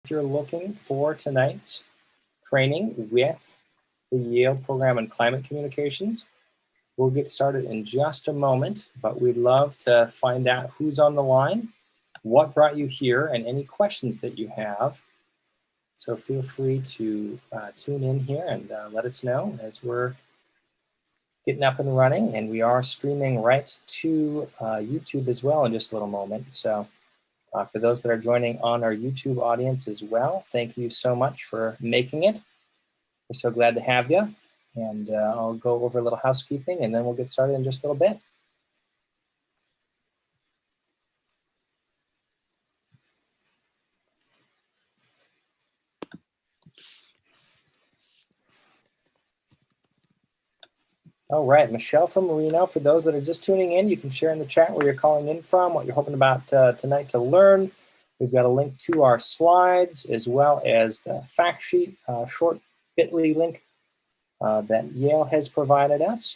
If you're looking for tonight's training with the Yale Program in Climate Communications, we'll get started in just a moment, but we'd love to find out who's on the line, what brought you here, and any questions that you have. So feel free to tune in here and let us know as we're getting up and running. And we are streaming right to YouTube as well in just a little moment. So for those that are joining on our YouTube audience as well, thank you so much for making it. We're so glad to have you. And I'll go over a little housekeeping and then we'll get started in just a little bit. All right, Michelle from Marino, for those that are just tuning in, you can share in the chat where you're calling in from, what you're hoping about tonight to learn. We've got a link to our slides as well as the fact sheet, short bit.ly link that Yale has provided us.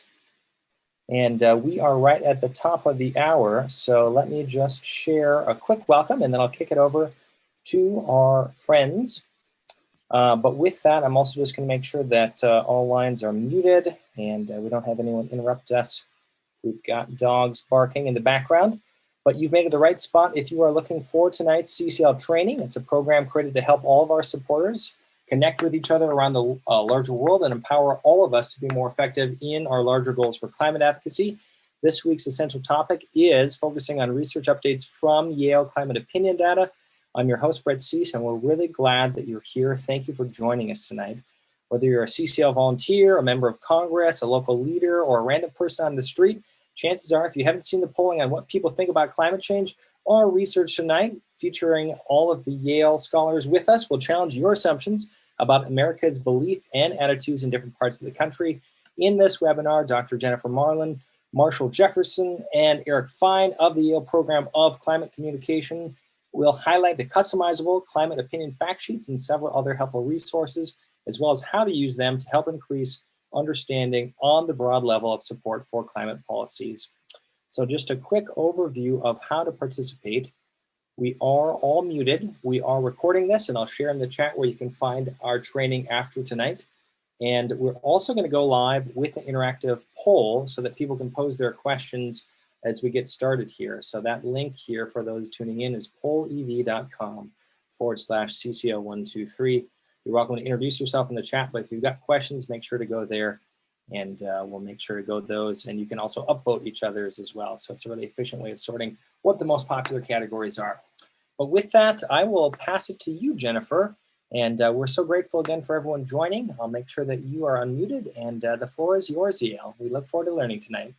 And we are right at the top of the hour, so let me just share a quick welcome and then I'll kick it over to our friends. But with that, I'm also just going to make sure that all lines are muted and we don't have anyone interrupt us. We've got dogs barking in the background, but you've made it the right spot if you are looking for tonight's CCL training. It's a program created to help all of our supporters connect with each other around the larger world and empower all of us to be more effective in our larger goals for climate advocacy. This week's essential topic is focusing on research updates from Yale Climate Opinion data. I'm your host, Brett Cease, and we're really glad that you're here. Thank you for joining us tonight. Whether you're a CCL volunteer, a member of Congress, a local leader, or a random person on the street, chances are if you haven't seen the polling on what people think about climate change, our research tonight, featuring all of the Yale scholars with us, will challenge your assumptions about America's belief and attitudes in different parts of the country. In this webinar, Dr. Jennifer Marlon, Marshall Jefferson, and Eric Fine of the Yale Program of Climate Communication will highlight the customizable climate opinion fact sheets and several other helpful resources, as well as how to use them to help increase understanding on the broad level of support for climate policies. So just a quick overview of how to participate. We are all muted. We are recording this, and I'll share in the chat where you can find our training after tonight. And we're also going to go live with an interactive poll so that people can pose their questions as we get started here. So that link here for those tuning in is pollev.com/CCO123. You're welcome to introduce yourself in the chat, but if you've got questions, make sure to go there and we'll make sure to go those. And you can also upvote each other's as well. So it's a really efficient way of sorting what the most popular categories are. But with that, I will pass it to you, Jennifer. And we're so grateful again for everyone joining. I'll make sure that you are unmuted and the floor is yours, Yale. We look forward to learning tonight.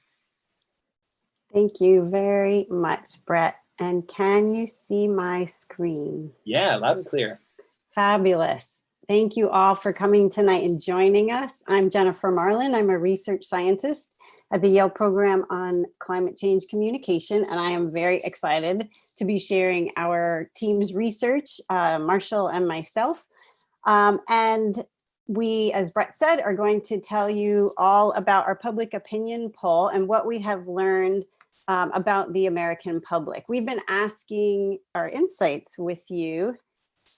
Thank you very much, Brett. And can you see my screen? Yeah, loud and clear. Fabulous. Thank you all for coming tonight and joining us. I'm Jennifer Marlon. I'm a research scientist at the Yale Program on Climate Change Communication, and I am very excited to be sharing our team's research, Marshall and myself. And we, as Brett said, are going to tell you all about our public opinion poll and what we have learned about the American public. We've been asking our insights with you,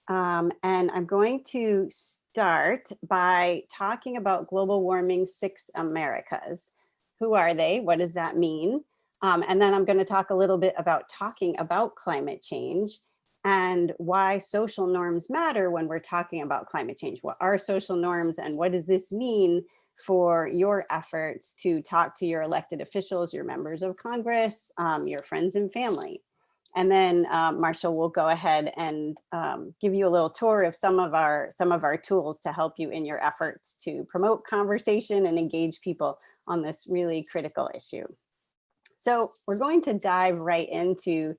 and I'm going to start by talking about global warming 6 Americas. Who are they? What does that mean? And then I'm going to talk a little bit about talking about climate change and why social norms matter when we're talking about climate change. What are social norms and what does this mean for your efforts to talk to your elected officials, your members of Congress, your friends and family? And then Marshall will go ahead and give you a little tour of some of our tools to help you in your efforts to promote conversation and engage people on this really critical issue. So we're going to dive right into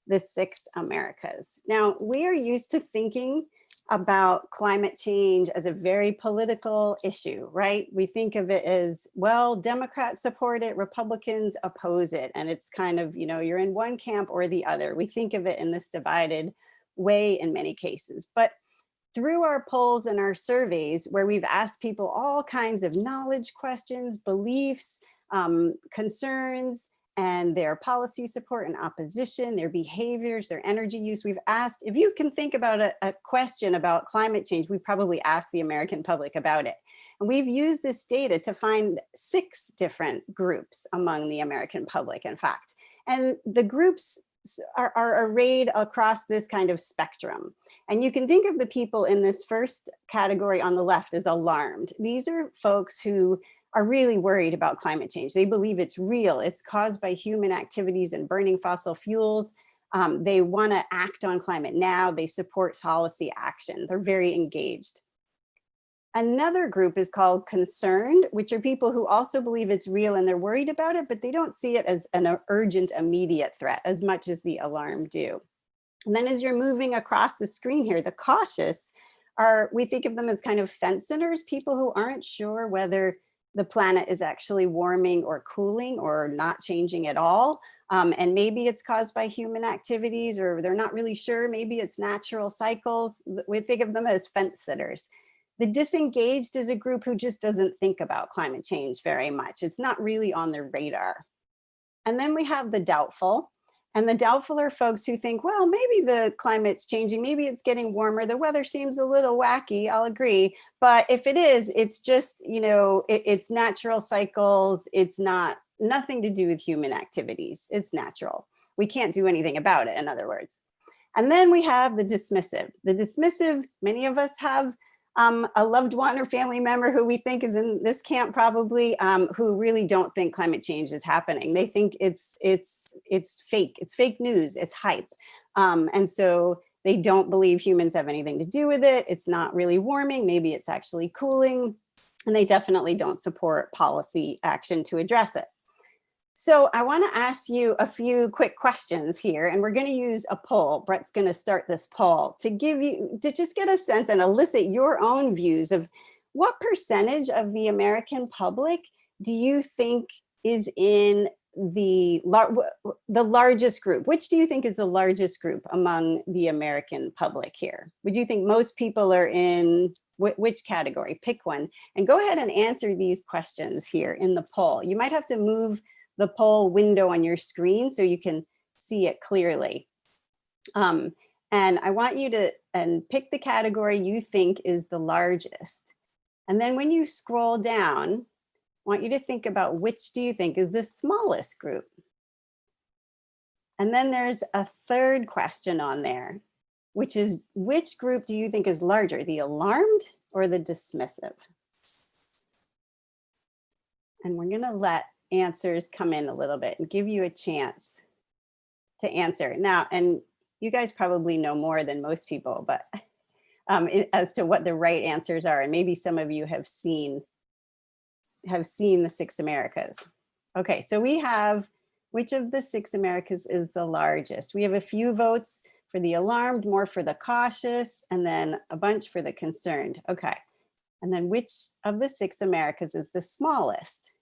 the 6 Americas. Now, we are used to thinking about climate change as a very political issue, right? We think of it as, well, Democrats support it, Republicans oppose it. And it's kind of, you know, you're in one camp or the other. We think of it in this divided way in many cases. But through our polls and our surveys, where we've asked people all kinds of knowledge questions, beliefs, concerns, and their policy support and opposition, their behaviors, their energy use. We've asked, if you can think about a question about climate change, we probably asked the American public about it. And we've used this data to find 6 different groups among the American public, in fact. And the groups are arrayed across this kind of spectrum. And you can think of the people in this first category on the left as alarmed. These are folks who are really worried about climate change. They believe it's real. It's caused by human activities and burning fossil fuels. They want to act on climate now. They support policy action. They're very engaged. Another group is called concerned, which are people who also believe it's real and they're worried about it, but they don't see it as an urgent, immediate threat as much as the alarmed do. And then as you're moving across the screen here, the cautious we think of them as kind of fence sitters, people who aren't sure whether the planet is actually warming or cooling or not changing at all. And maybe it's caused by human activities, or they're not really sure. Maybe it's natural cycles. We think of them as fence sitters. The disengaged is a group who just doesn't think about climate change very much. It's not really on their radar. And then we have the doubtful. And the doubtful are folks who think, well, maybe the climate's changing, maybe it's getting warmer, the weather seems a little wacky, I'll agree. But if it is, it's just, it's natural cycles, it's nothing to do with human activities, it's natural. We can't do anything about it, in other words. And then we have the dismissive. The dismissive, many of us have a loved one or family member who we think is in this camp probably, who really don't think climate change is happening. They think it's fake, it's fake news, it's hype. And so they don't believe humans have anything to do with it. It's not really warming, maybe it's actually cooling. And they definitely don't support policy action to address it. So I want to ask you a few quick questions here, and we're going to use a poll. Brett's going to start this poll to just get a sense and elicit your own views of what percentage of the American public do you think is in the largest group? Which do you think is the largest group among the American public here? Would you think most people are in which category? Pick one and go ahead and answer these questions here in the poll. You might have to move the poll window on your screen so you can see it clearly. And I want you to pick the category you think is the largest. And then when you scroll down, I want you to think about which do you think is the smallest group. And then there's a third question on there, which is which group do you think is larger, the alarmed or the dismissive? And we're gonna let answers come in a little bit and give you a chance to answer. Now, and you guys probably know more than most people, but as to what the right answers are, and maybe some of you have seen the 6 Americas. Okay, so we have, which of the 6 Americas is the largest? We have a few votes for the alarmed, more for the cautious, and then a bunch for the concerned. Okay, and then which of the 6 Americas is the smallest?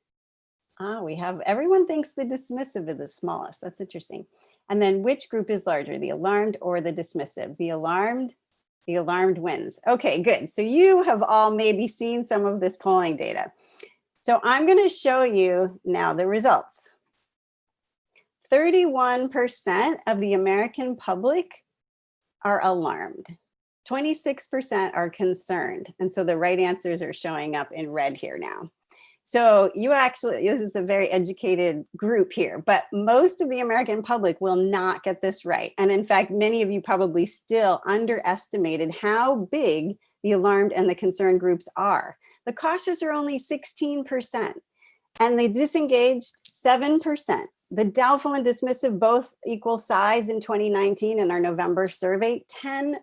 We have, everyone thinks the dismissive is the smallest. That's interesting. And then which group is larger, the alarmed or the dismissive? The alarmed wins. Okay, good. So you have all maybe seen some of this polling data. So I'm going to show you now the results. 31% of the American public are alarmed. 26% are concerned. And so the right answers are showing up in red here now. So you actually, this is a very educated group here, but most of the American public will not get this right. And in fact, many of you probably still underestimated how big the alarmed and the concerned groups are. The cautious are only 16%, and the disengaged 7%. The doubtful and dismissive both equal size in 2019 in our November survey, 10%.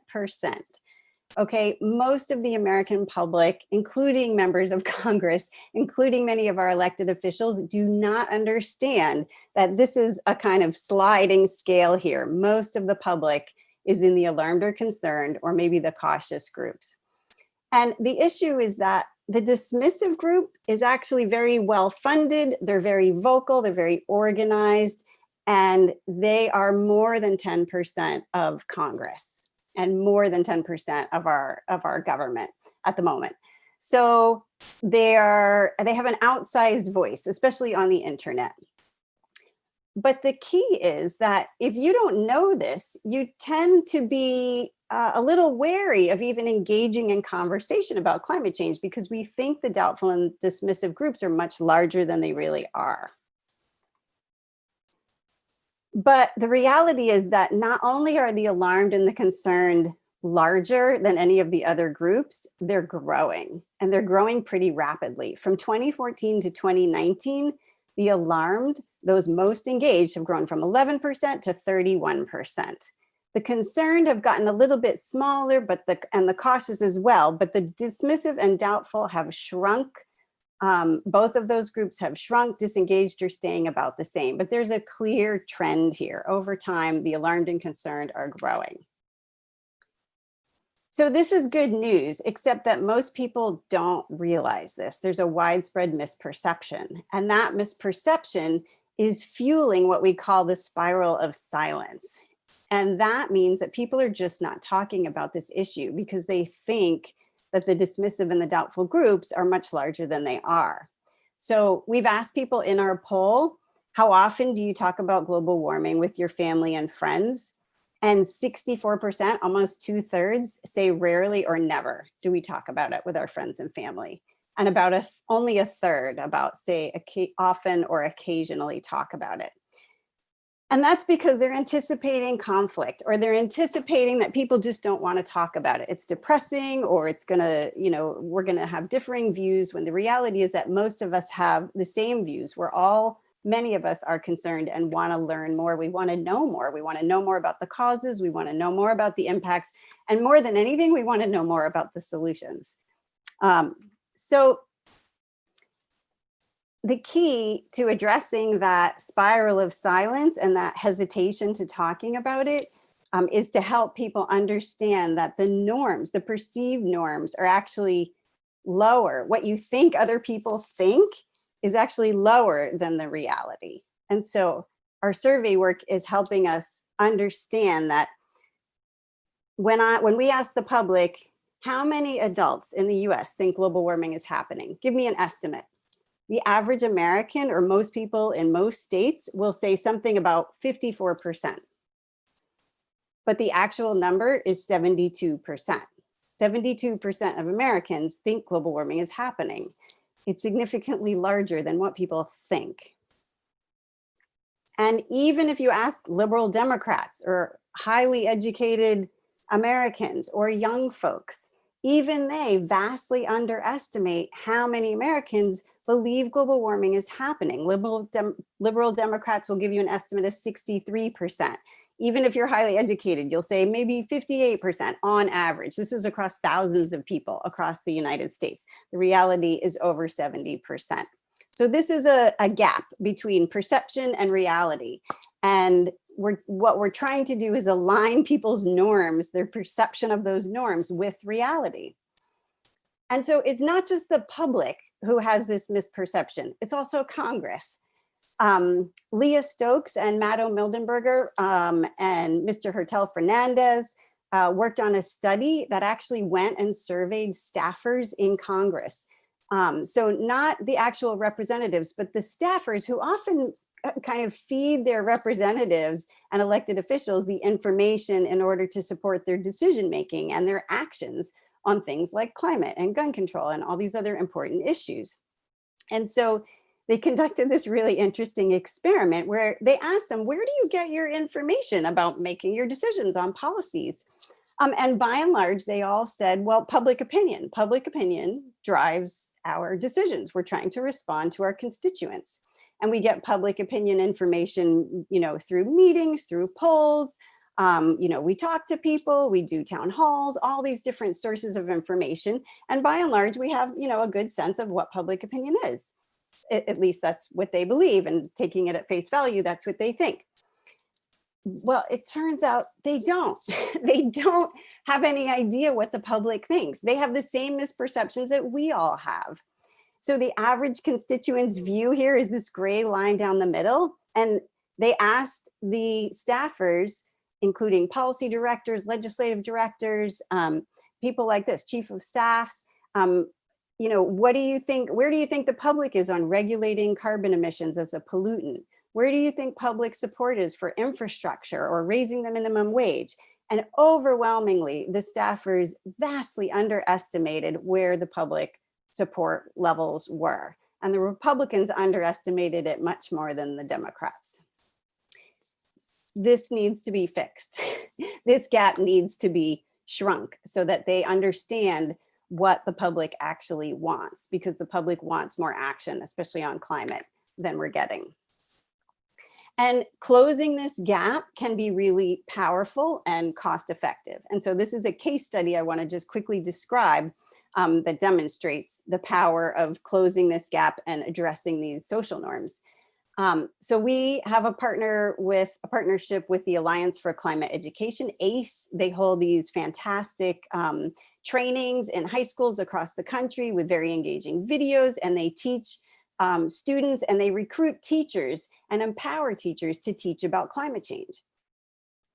Okay, most of the American public, including members of Congress, including many of our elected officials, do not understand that this is a kind of sliding scale here. Most of the public is in the alarmed or concerned, or maybe the cautious groups. And the issue is that the dismissive group is actually very well funded. They're very vocal, they're very organized, and they are more than 10% of Congress and more than 10% of our government at the moment. So they have an outsized voice, especially on the internet. But the key is that if you don't know this, you tend to be a little wary of even engaging in conversation about climate change because we think the doubtful and dismissive groups are much larger than they really are. But the reality is that not only are the alarmed and the concerned larger than any of the other groups, they're growing, and they're growing pretty rapidly. From 2014 to 2019, the alarmed, those most engaged, have grown from 11% to 31%. The concerned have gotten a little bit smaller, but and the cautious as well, but the dismissive and doubtful have shrunk. Both of those groups have shrunk. Disengaged are staying about the same, but there's a clear trend here. Over time, the alarmed and concerned are growing. So this is good news, except that most people don't realize this. There's a widespread misperception, and that misperception is fueling what we call the spiral of silence. And that means that people are just not talking about this issue because they think that the dismissive and the doubtful groups are much larger than they are. So we've asked people in our poll, how often do you talk about global warming with your family and friends? And 64%, almost 2/3, say rarely or never do we talk about it with our friends and family. And about only a third about say often or occasionally talk about it. And that's because they're anticipating conflict, or they're anticipating that people just don't want to talk about it. It's depressing, or it's gonna, we're gonna have differing views, when the reality is that most of us have the same views. Many of us are concerned and want to learn more. We want to know more. We want to know more about the causes. We want to know more about the impacts. And more than anything, we want to know more about the solutions. So the key to addressing that spiral of silence and that hesitation to talking about it is to help people understand that the norms, the perceived norms, are actually lower. What you think other people think is actually lower than the reality. And so our survey work is helping us understand that when we ask the public, how many adults in the US think global warming is happening? Give me an estimate. The average American, or most people in most states, will say something about 54%. But the actual number is 72%. 72% of Americans think global warming is happening. It's significantly larger than what people think. And even if you ask liberal Democrats or highly educated Americans or young folks, even they vastly underestimate how many Americans believe global warming is happening. Liberal Democrats will give you an estimate of 63%. Even if you're highly educated, you'll say maybe 58% on average. This is across thousands of people across the United States. The reality is over 70%. So this is a gap between perception and reality. And what we're trying to do is align people's norms, their perception of those norms, with reality. And so it's not just the public who has this misperception, it's also Congress. Leah Stokes and Matto Mildenberger and Mr. Hertel Fernandez worked on a study that actually went and surveyed staffers in Congress. So not the actual representatives, but the staffers who often kind of feed their representatives and elected officials the information in order to support their decision-making and their actions on things like climate and gun control and all these other important issues. And so they conducted this really interesting experiment where they asked them, where do you get your information about making your decisions on policies? And by and large, they all said, well, public opinion drives our decisions. We're trying to respond to our constituents. And we get public opinion information, through meetings, through polls. We talk to people, we do town halls, all these different sources of information. And by and large, we have, a good sense of what public opinion is. At least that's what they believe, and taking it at face value, that's what they think. Well, it turns out they don't. They don't have any idea what the public thinks. They have the same misperceptions that we all have. So the average constituent's view here is this gray line down the middle. And they asked the staffers, including policy directors, legislative directors, people like this, chief of staffs, what do you think, where do you think the public is on regulating carbon emissions as a pollutant? Where do you think public support is for infrastructure or raising the minimum wage? And overwhelmingly, the staffers vastly underestimated where the public support levels were. And the Republicans underestimated it much more than the Democrats. This needs to be fixed. This gap needs to be shrunk so that they understand what the public actually wants, because the public wants more action, especially on climate, than we're getting. And closing this gap can be really powerful and cost effective. And so this is a case study I want to just quickly describe that demonstrates the power of closing this gap and addressing these social norms. So we have a partnership with the Alliance for Climate Education, ACE. They hold these fantastic trainings in high schools across the country with very engaging videos, and they teach students, and they recruit teachers and empower teachers to teach about climate change.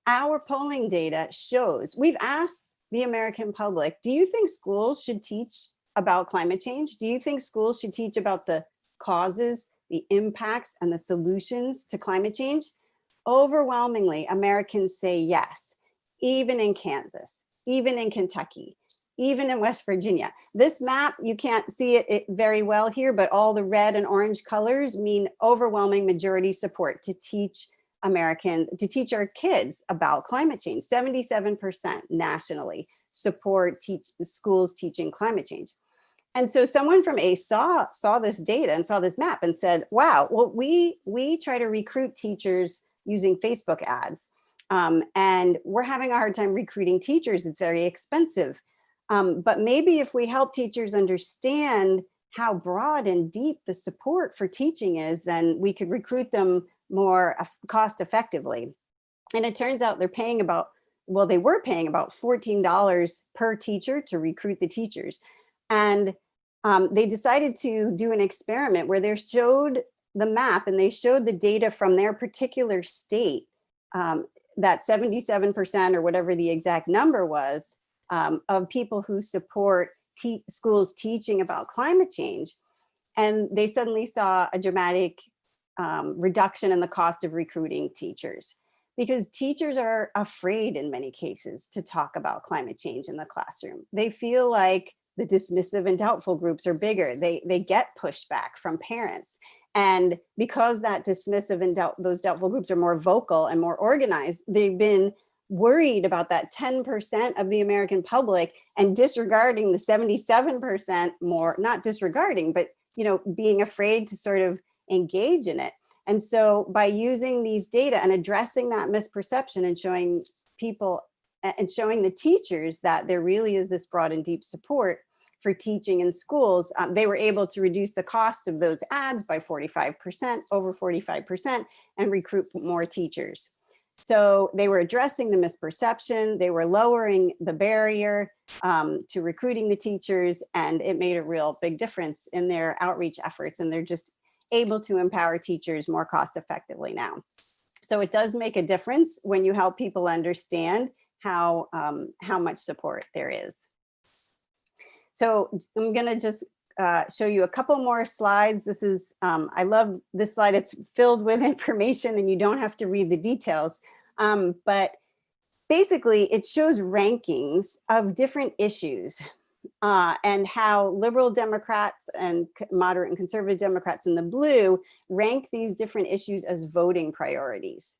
Our polling data shows, we've asked the American public, do you think schools should teach about climate change? Do you think schools should teach about the causes, the impacts, and the solutions to climate change? Overwhelmingly, Americans say yes, even in Kansas, even in Kentucky, even in West Virginia. This map, you can't see it very well here, but all the red and orange colors mean overwhelming majority support to teach our kids about climate change. 77% nationally support schools teaching climate change. And so someone from ACE saw this data and saw this map and said, wow, well, we try to recruit teachers using Facebook ads, and we're having a hard time recruiting teachers. It's very expensive. But maybe if we help teachers understand how broad and deep the support for teaching is, then we could recruit them more cost effectively. And it turns out they were paying about $14 per teacher to recruit the teachers. And they decided to do an experiment where they showed the map and they showed the data from their particular state, that 77% or whatever the exact number was, of people who support schools teaching about climate change. And they suddenly saw a dramatic reduction in the cost of recruiting teachers, because teachers are afraid in many cases to talk about climate change in the classroom. They feel like the dismissive and doubtful groups are bigger. They get pushback from parents. And because that dismissive and those doubtful groups are more vocal and more organized, they've been worried about that 10% of the American public and disregarding the 77% more, not disregarding, but being afraid to sort of engage in it. And so by using these data and addressing that misperception and showing people and showing the teachers that there really is this broad and deep support for teaching in schools, they were able to reduce the cost of those ads by 45%, over 45%, and recruit more teachers. So they were addressing the misperception, they were lowering the barrier to recruiting the teachers, and it made a real big difference in their outreach efforts, and they're just able to empower teachers more cost effectively now. So it does make a difference when you help people understand how much support there is. So I'm gonna just show you a couple more slides. This is, I love this slide. It's filled with information and you don't have to read the details. But basically it shows rankings of different issues and how liberal Democrats and moderate and conservative Democrats in the blue rank these different issues as voting priorities.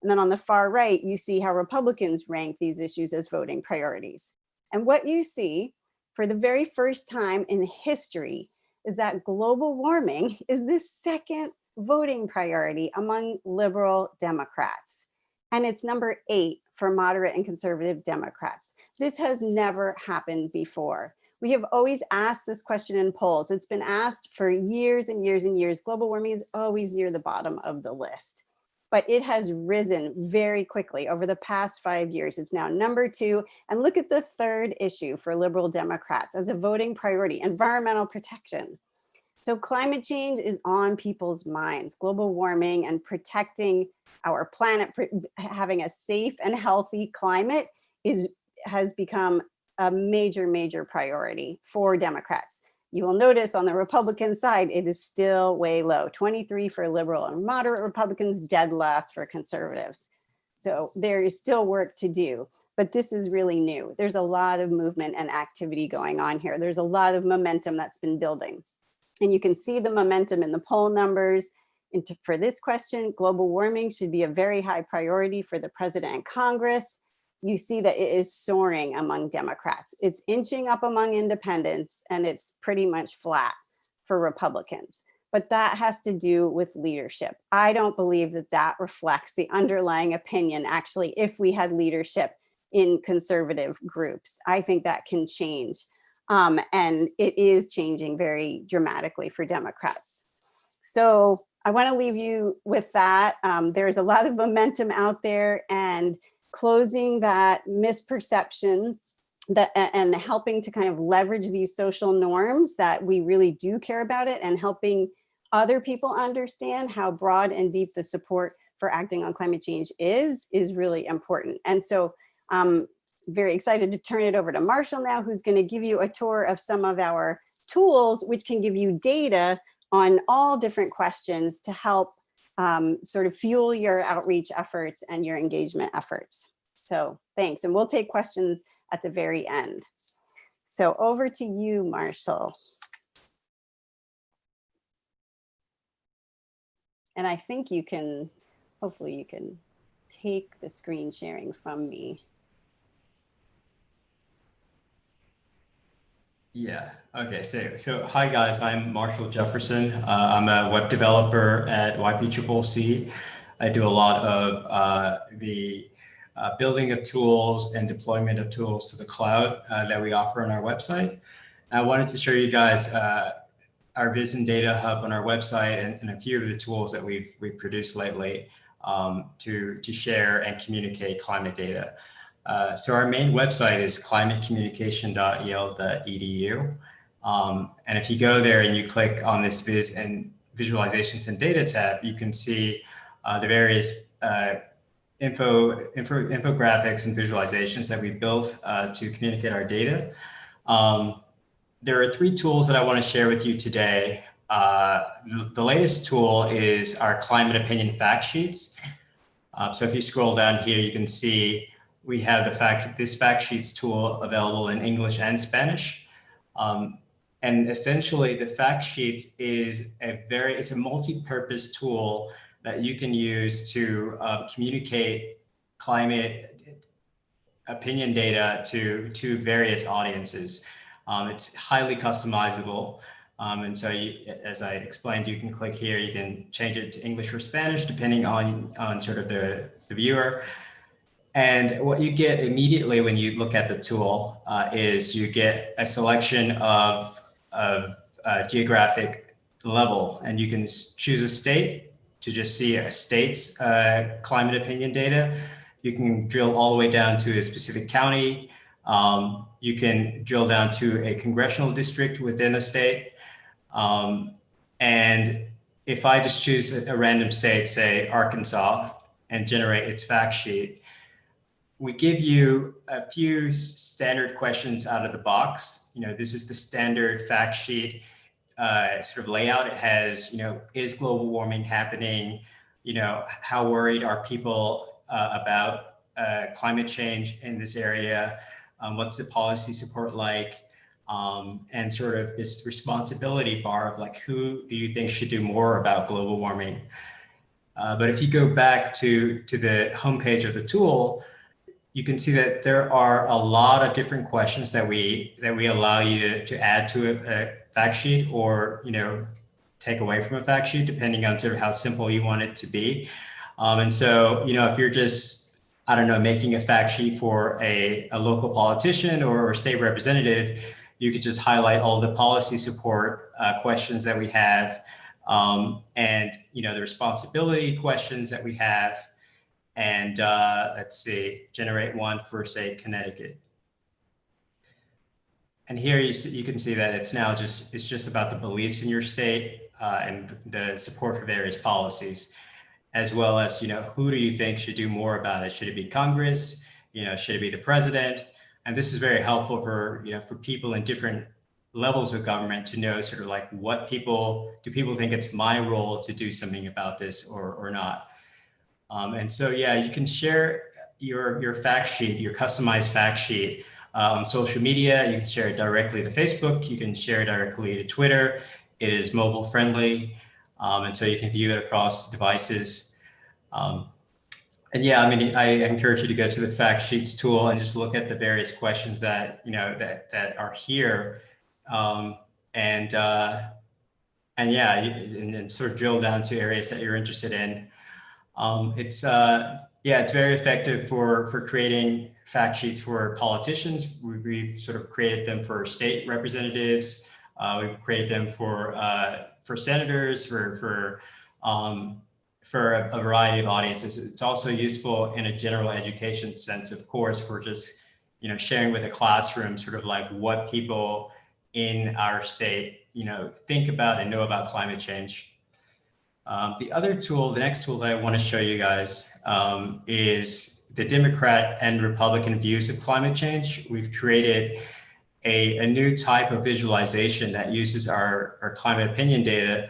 And then on the far right, you see how Republicans rank these issues as voting priorities. And what you see for the very first time in history is that global warming is the second voting priority among liberal Democrats. And it's number 8 for moderate and conservative Democrats. This has never happened before. We have always asked this question in polls. It's been asked for years and years and years. Global warming is always near the bottom of the list. But it has risen very quickly over the past 5 years. It's now number 2. And look at the third issue for liberal Democrats as a voting priority, environmental protection. So climate change is on people's minds. Global warming and protecting our planet, having a safe and healthy climate has become a major, major priority for Democrats. You will notice on the Republican side, it is still way low, 23 for liberal and moderate Republicans, dead last for conservatives. So there is still work to do, but this is really new. There's a lot of movement and activity going on here. There's a lot of momentum that's been building. And you can see the momentum in the poll numbers. For this question, global warming should be a very high priority for the president and Congress. You see that it is soaring among Democrats. It's inching up among independents, and it's pretty much flat for Republicans. But that has to do with leadership. I don't believe that that reflects the underlying opinion, actually, if we had leadership in conservative groups. I think that can change. And it is changing very dramatically for Democrats. So I want to leave you with that. There's a lot of momentum out there, and closing that misperception and helping to kind of leverage these social norms that we really do care about it, and helping other people understand how broad and deep the support for acting on climate change is really important. And so I'm very excited to turn it over to Marshall now, who's going to give you a tour of some of our tools, which can give you data on all different questions to help sort of fuel your outreach efforts and your engagement efforts. So thanks, and we'll take questions at the very end. So over to you, Marshall. And I think you can, hopefully you can take the screen sharing from me. Yeah, okay, so hi guys, I'm Marshall Jefferson. I'm a web developer at YPCCC. I do a lot of the building of tools and deployment of tools to the cloud that we offer on our website. I wanted to show you guys our Viz and Data Hub on our website, and a few of the tools that we've produced lately to share and communicate climate data. So our main website is climatecommunication.yale.edu. And if you go there and you click on this Viz and Visualizations and Data tab, you can see the various infographics and visualizations that we built to communicate our data. There are 3 tools that I want to share with you today. The latest tool is our Climate Opinion Factsheets. So if you scroll down here, you can see we have this fact sheets tool available in English and Spanish. And essentially the fact sheet is it's a multi-purpose tool that you can use to communicate climate opinion data to various audiences. It's highly customizable. And so as I explained, you can click here, you can change it to English or Spanish, depending on sort of the viewer. And what you get immediately when you look at the tool is you get a selection of geographic level, and you can choose a state to just see a state's climate opinion data. You can drill all the way down to a specific county. You can drill down to a congressional district within a state. And if I just choose a random state, say Arkansas, and generate its fact sheet, we give you a few standard questions out of the box. You know, this is the standard fact sheet sort of layout. It has, you know, is global warming happening? You know, how worried are people about climate change in this area? What's the policy support like? And sort of this responsibility bar of like, who do you think should do more about global warming? But if you go back to the homepage of the tool, you can see that there are a lot of different questions that we allow you to add to a fact sheet, or, you know, take away from a fact sheet, depending on sort of how simple you want it to be. And so, you know, if you're just, I don't know, making a fact sheet for a local politician or state representative, you could just highlight all the policy support questions that we have, and, you know, the responsibility questions that we have. And let's see, generate one for, say, Connecticut. And here you can see that it's just about the beliefs in your state and the support for various policies, as well as, you know, who do you think should do more about it? Should it be Congress? You know, should it be the president? And this is very helpful for, you know, for people in different levels of government to know sort of like do people think it's my role to do something about this or not. And so, yeah, you can share your fact sheet, your customized fact sheet on social media. You can share it directly to Facebook. You can share it directly to Twitter. It is mobile friendly. And so you can view it across devices. And yeah, I mean, I encourage you to go to the fact sheets tool and just look at the various questions that, that are here. And yeah, and sort of drill down to areas that you're interested in. It's very effective for creating fact sheets for politicians. We've sort of created them for state representatives. We've created them for senators, for a variety of audiences. It's also useful in a general education sense, of course, for just sharing with a classroom sort of like what people in our state think about and know about climate change. The next tool that I want to show you guys is the Democrat and Republican views of climate change. We've created a new type of visualization that uses our climate opinion data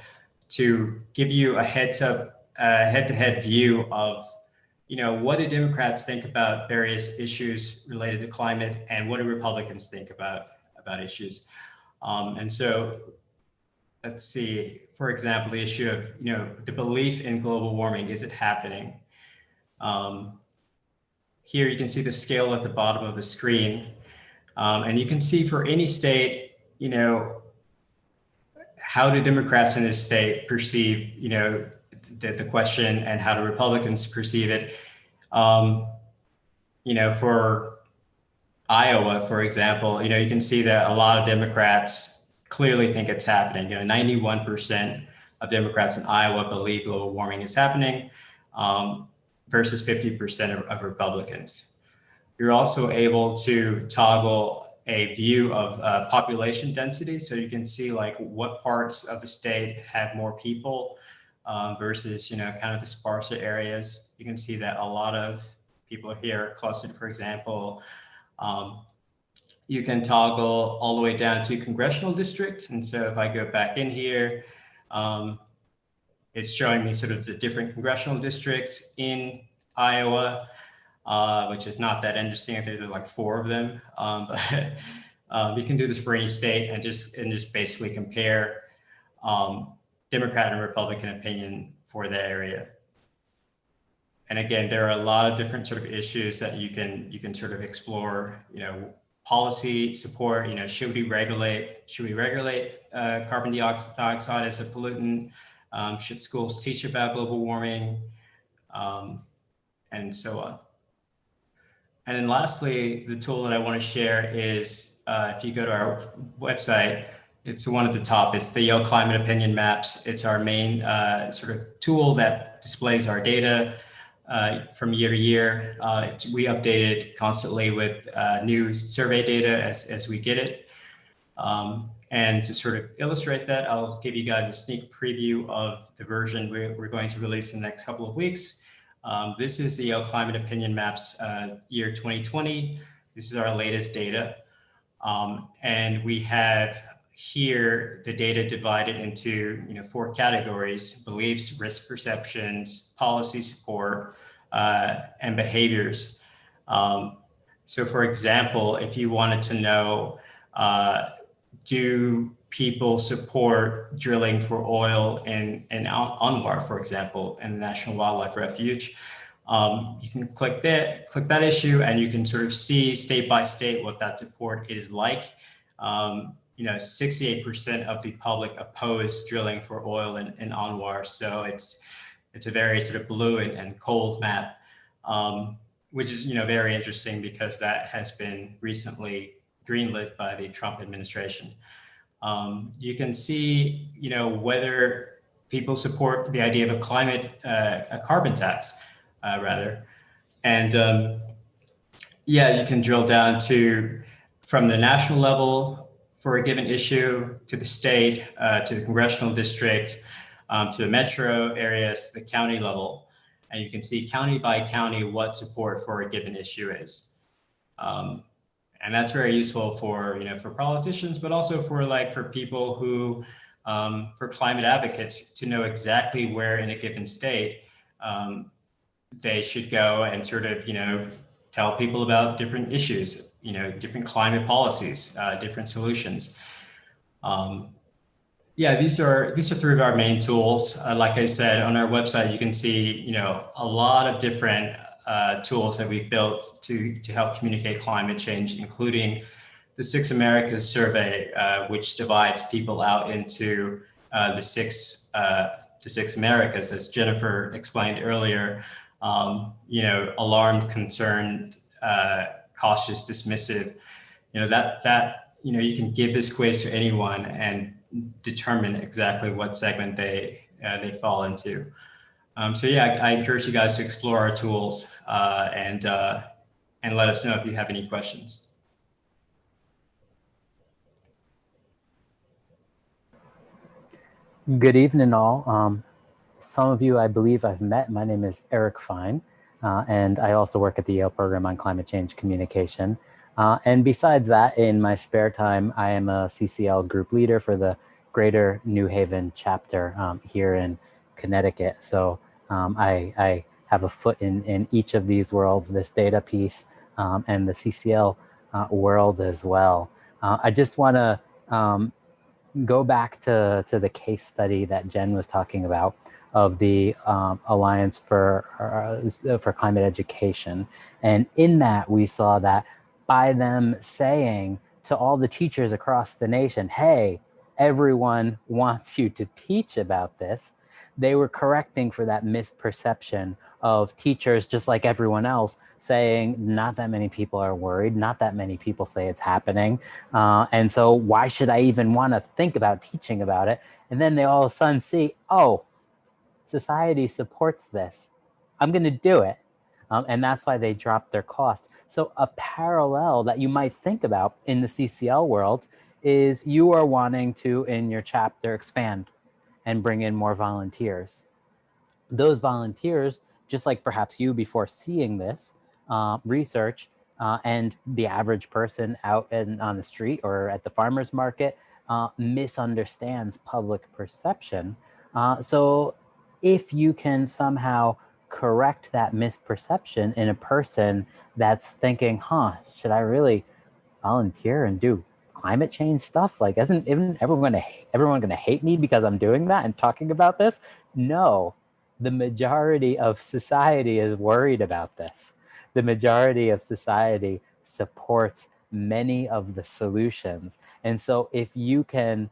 to give you a head-to-head view of, what do Democrats think about various issues related to climate and what do Republicans think about issues. And so let's see, for example, the issue of, the belief in global warming, is it happening? Here you can see the scale at the bottom of the screen. And you can see for any state, how do Democrats in this state perceive, the question, and how do Republicans perceive it? For Iowa, for example, you can see that a lot of Democrats clearly think it's happening. 91% of Democrats in Iowa believe global warming is happening, versus 50% of Republicans. You're also able to toggle a view of population density. So you can see like what parts of the state have more people versus, kind of the sparser areas. You can see that a lot of people here clustered, for example. You can toggle all the way down to congressional districts. And so if I go back in here, it's showing me sort of the different congressional districts in Iowa, which is not that interesting. I think there's like 4 of them. But you can do this for any state and just basically compare Democrat and Republican opinion for that area. And again, there are a lot of different sort of issues that you can sort of explore, policy support, should we regulate carbon dioxide as a pollutant? Should schools teach about global warming? And so on. And then lastly, the tool that I want to share is, if you go to our website, it's the one at the top. It's the Yale Climate Opinion Maps. It's our main sort of tool that displays our data from year to year. We update it constantly with new survey data as we get it. And to sort of illustrate that, I'll give you guys a sneak preview of the version we're going to release in the next couple of weeks. This is the Yale Climate Opinion Maps year 2020. This is our latest data. And we have here the data divided into 4 categories: beliefs, risk perceptions, policy support, and behaviors. So for example, if you wanted to know, do people support drilling for oil in Anwar, for example, in the National Wildlife Refuge? You can click that issue, and you can sort of see state by state what that support is like. 68% of the public oppose drilling for oil in Anwar. So it's a very sort of blue and cold map, which is very interesting because that has been recently greenlit by the Trump administration. You can see, whether people support the idea of a carbon tax, rather. And you can drill down from the national level for a given issue, to the state, to the congressional district, to the metro areas, the county level. And you can see county by county what support for a given issue is. And that's very useful for, for politicians, but also for people who, for climate advocates to know exactly where in a given state they should go and sort of, tell people about different issues, different climate policies, different solutions. Yeah, these are three of our main tools. Like I said, on our website, you can see, a lot of different tools that we've built to help communicate climate change, including the Six Americas survey, which divides people out into the six Americas, as Jennifer explained earlier. Alarmed, concerned, cautious, dismissive. You can give this quiz to anyone and determine exactly what segment they fall into. So yeah, I encourage you guys to explore our tools and let us know if you have any questions. Good evening, all. Some of you I believe I've met. My name is Eric Fine, and I also work at the Yale Program on Climate Change Communication. And besides that, in my spare time, I am a CCL group leader for the Greater New Haven chapter here in Connecticut. So I have a foot in each of these worlds, this data piece and the CCL world as well. I just want to go back to the case study that Jen was talking about of the Alliance for Climate Education. And in that, we saw that by them saying to all the teachers across the nation, hey, everyone wants you to teach about this, they were correcting for that misperception of teachers, just like everyone else, saying not that many people are worried, not that many people say it's happening. And so why should I even want to think about teaching about it? And then they all of a sudden see, oh, society supports this. I'm going to do it. And that's why they dropped their costs. So a parallel that you might think about in the CCL world is you are wanting to, in your chapter, expand and bring in more volunteers. Those volunteers, just like perhaps you before seeing this research and the average person out on the street or at the farmer's market misunderstands public perception. So if you can somehow correct that misperception in a person that's thinking, should I really volunteer and do climate change stuff? Like, isn't everyone gonna hate me because I'm doing that and talking about this? No, the majority of society is worried about this. The majority of society supports many of the solutions. And so if you can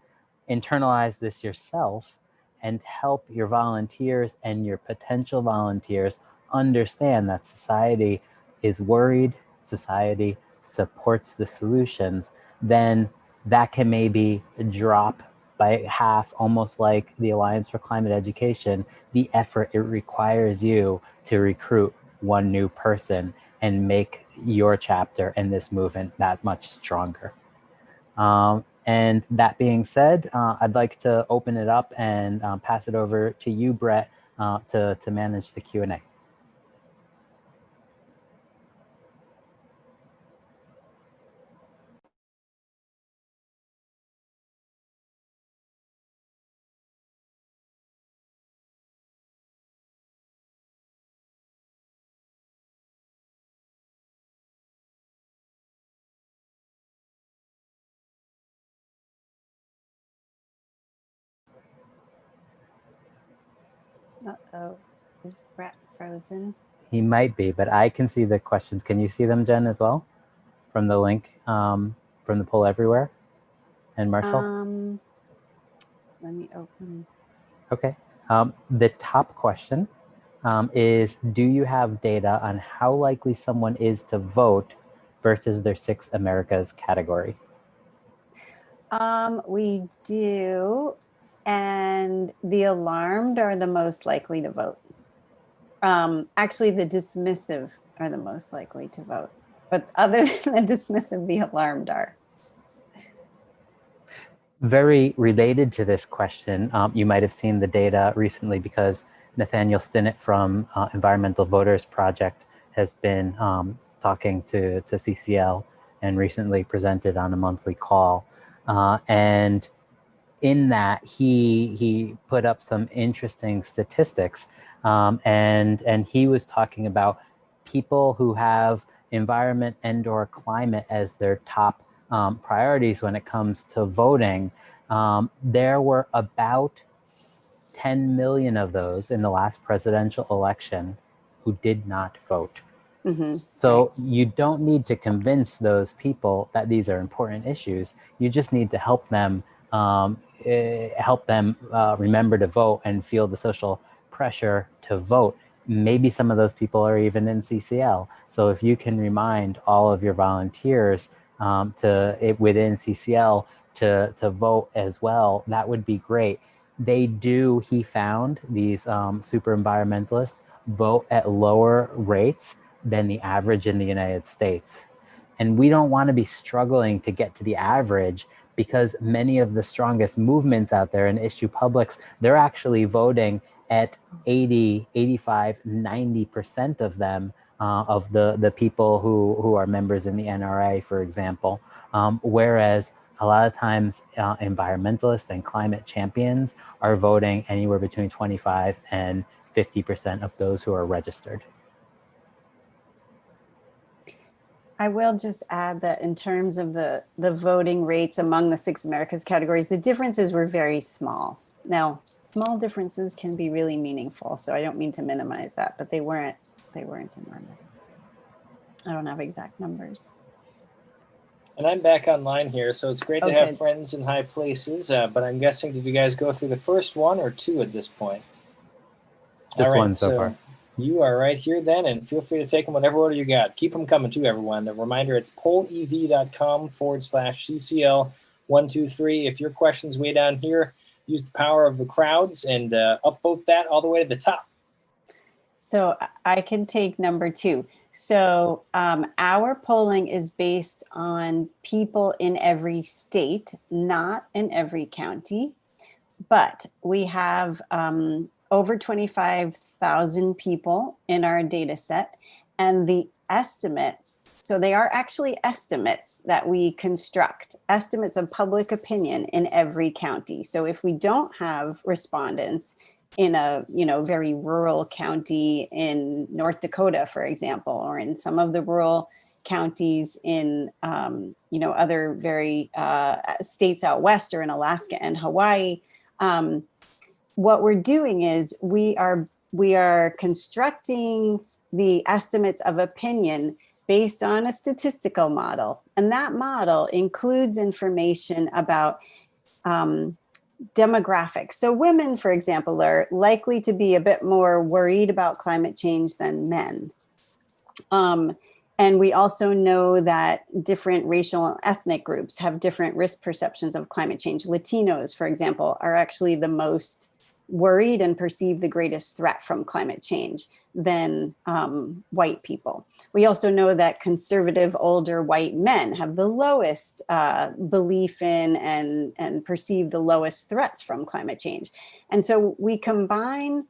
internalize this yourself and help your volunteers and your potential volunteers understand that society is worried, society supports the solutions, then that can maybe drop by half, almost like the Alliance for Climate Education, the effort it requires you to recruit one new person and make your chapter and this movement that much stronger. And that being said, I'd like to open it up and pass it over to you, Brett, to manage the Q&A. Uh-oh, is Brett frozen? He might be, but I can see the questions. Can you see them, Jen, as well? From the link, from the poll everywhere? And Marshall? Let me open. Okay. The top question is, do you have data on how likely someone is to vote versus their Six Americas category? We do, and the alarmed are the most likely to vote. Actually, the dismissive are the most likely to vote, but other than the dismissive, the alarmed are. Very related to this question, you might have seen the data recently because Nathaniel Stinnett from Environmental Voters Project has been talking to CCL and recently presented on a monthly call. And in that, he put up some interesting statistics, and he was talking about people who have environment and/or climate as their top priorities when it comes to voting. There were about 10 million of those in the last presidential election who did not vote. So you don't need to convince those people that these are important issues. You just need to help them remember to vote and feel the social pressure to vote. Maybe some of those people are even in CCL. So if you can remind all of your volunteers within CCL to vote as well, that would be great. He found these super environmentalists vote at lower rates than the average in the United States. And we don't want to be struggling to get to the average, because many of the strongest movements out there in issue publics, they're actually voting at 80, 85, 90% of them, of the people who are members in the NRA, for example. Whereas a lot of times environmentalists and climate champions are voting anywhere between 25 and 50% of those who are registered. I will just add that in terms of the voting rates among the 6 Americas categories, the differences were very small. Now, small differences can be really meaningful, so I don't mean to minimize that, but they weren't enormous. I don't have exact numbers. And I'm back online here, so it's great to have friends in high places, but I'm guessing, did you guys go through the first one or two at this point? Just one so far. You are right here then, and feel free to take them whatever order you got. Keep them coming too, everyone. A reminder, it's pollev.com/CCL123. If your question's way down here, use the power of the crowds and upvote that all the way to the top. So I can take number 2. So our polling is based on people in every state, not in every county, but we have over 25,000 people in our data set, and the estimates, so they are actually estimates that we construct, estimates of public opinion in every county. So if we don't have respondents in a very rural county in North Dakota, for example, or in some of the rural counties in other very states out west, or in Alaska and Hawaii, what we're doing is we are constructing the estimates of opinion based on a statistical model, and that model includes information about demographics. So women, for example, are likely to be a bit more worried about climate change than men. And we also know that different racial and ethnic groups have different risk perceptions of climate change. Latinos, for example, are actually the most worried and perceive the greatest threat from climate change than white people. We also know that conservative older white men have the lowest belief in and perceive the lowest threats from climate change. And so we combine,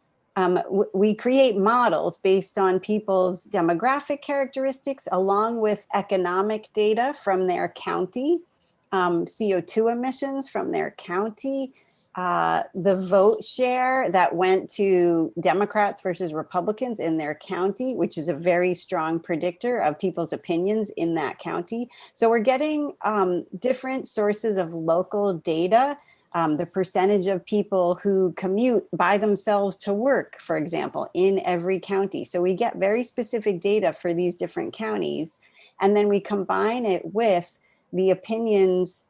we create models based on people's demographic characteristics along with economic data from their county, CO2 emissions from their county, the vote share that went to Democrats versus Republicans in their county, which is a very strong predictor of people's opinions in that county. So we're getting different sources of local data, the percentage of people who commute by themselves to work, for example, in every county. So we get very specific data for these different counties, and then we combine it with the opinions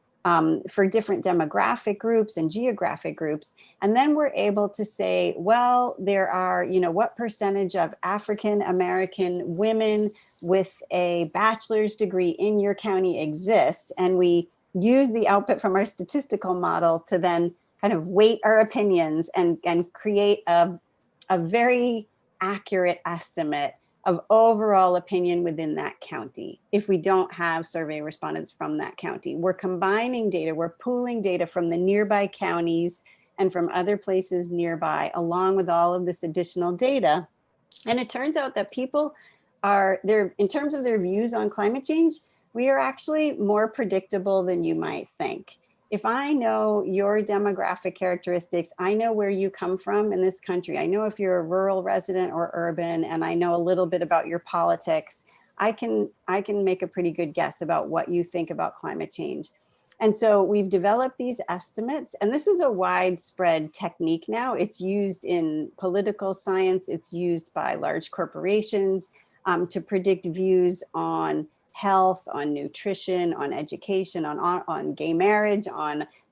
for different demographic groups and geographic groups. And then we're able to say, well, there are, what percentage of African American women with a bachelor's degree in your county exist. And we use the output from our statistical model to then kind of weight our opinions and create a very accurate estimate of overall opinion within that county. If we don't have survey respondents from that county, we're combining data, we're pooling data from the nearby counties and from other places nearby, along with all of this additional data. And it turns out that people in terms of their views on climate change, We are actually more predictable than you might think. If I know your demographic characteristics, I know where you come from in this country. I know if you're a rural resident or urban, and I know a little bit about your politics. I can make a pretty good guess about what you think about climate change. And so we've developed these estimates, and this is a widespread technique now. It's used in political science. It's used by large corporations to predict views on health, on nutrition, on education, on gay marriage.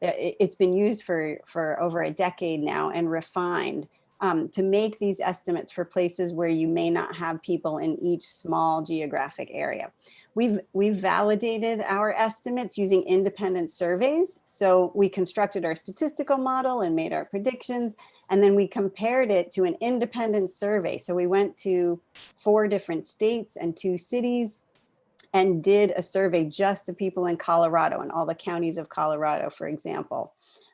It's been used for over a decade now and refined to make these estimates for places where you may not have people in each small geographic area. We've validated our estimates using independent surveys. So we constructed our statistical model and made our predictions, and then we compared it to an independent survey. So we went to 4 different states and 2 cities and did a survey just of people in Colorado and all the counties of Colorado, for example.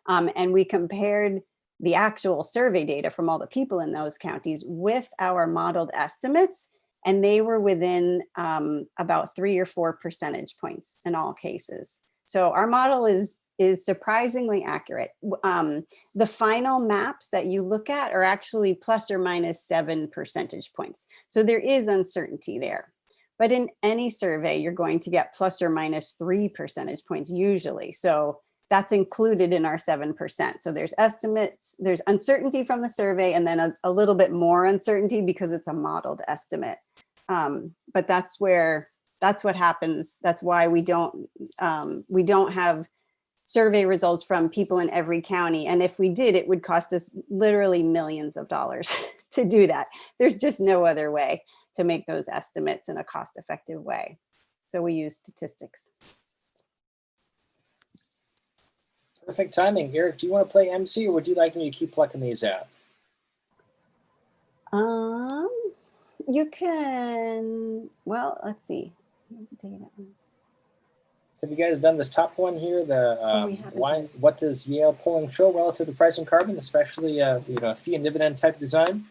And we compared the actual survey data from all the people in those counties with our modeled estimates, and they were within about 3 or 4 percentage points in all cases. So our model is surprisingly accurate. The final maps that you look at are actually plus or minus 7 percentage points. So there is uncertainty there. But in any survey, you're going to get plus or minus 3 percentage points usually. So that's included in our 7%. So there's estimates, there's uncertainty from the survey, and then a little bit more uncertainty because it's a modeled estimate. But that's what happens. That's why we don't have survey results from people in every county. And if we did, it would cost us literally millions of dollars to do that. There's just no other way to make those estimates in a cost-effective way. So we use statistics. Perfect timing. Eric, do you want to play MC, or would you like me to keep plucking these out? You can, well, let's see. Have you guys done this top one here? haven't. What does Yale polling show relative to price and carbon, especially fee and dividend type design?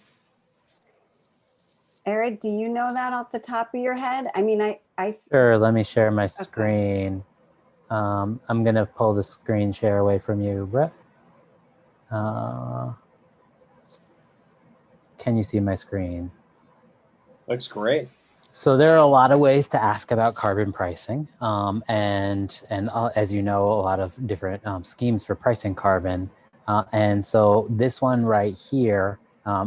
Eric, do you know that off the top of your head? I mean, I Sure, let me share my screen. I'm going to pull the screen share away from you, Brett. Can you see my screen? Looks great. So there are a lot of ways to ask about carbon pricing. And as you know, a lot of different schemes for pricing carbon. And so this one right here,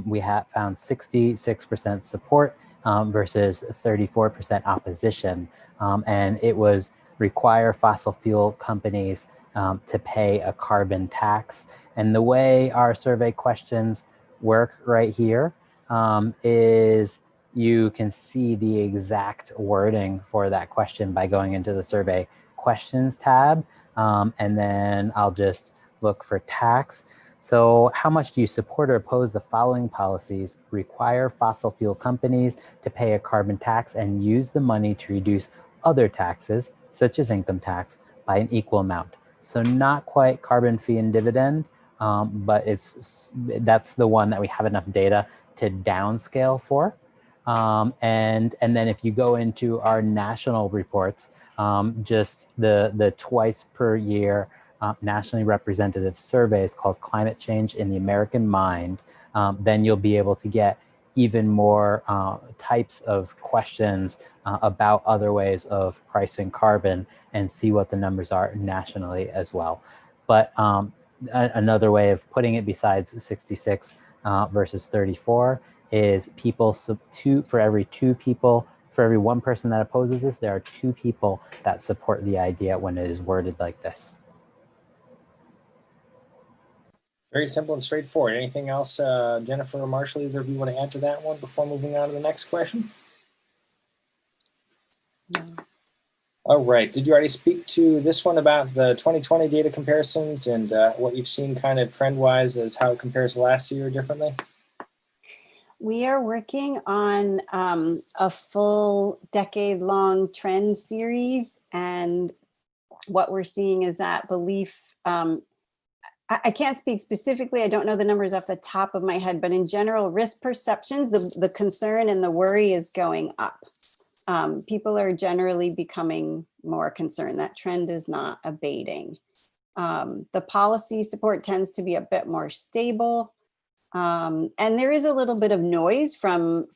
we have found 66% support versus 34% opposition. And it was require fossil fuel companies to pay a carbon tax. And the way our survey questions work right here is you can see the exact wording for that question by going into the survey questions tab. And then I'll just look for tax. So how much do you support or oppose the following policies? Require fossil fuel companies to pay a carbon tax and use the money to reduce other taxes, such as income tax, by an equal amount. So not quite carbon fee and dividend, but that's the one that we have enough data to downscale for. And then if you go into our national reports, just the twice per year nationally representative surveys called Climate Change in the American Mind, then you'll be able to get even more types of questions about other ways of pricing carbon and see what the numbers are nationally as well. But another way of putting it besides 66 versus 34 is people, for every 2 people, for every 1 person that opposes this, there are 2 people that support the idea when it is worded like this. Very simple and straightforward. Anything else, Jennifer or Marshall, either of you want to add to that one before moving on to the next question? No. All right. Did you already speak to this one about the 2020 data comparisons and what you've seen kind of trend-wise as how it compares to last year differently? We are working on a full decade-long trend series, and what we're seeing is that belief, I can't speak specifically, I don't know the numbers off the top of my head, but in general, risk perceptions, the concern and the worry is going up. People are generally becoming more concerned. That trend is not abating. The policy support tends to be a bit more stable. And there is a little bit of noise from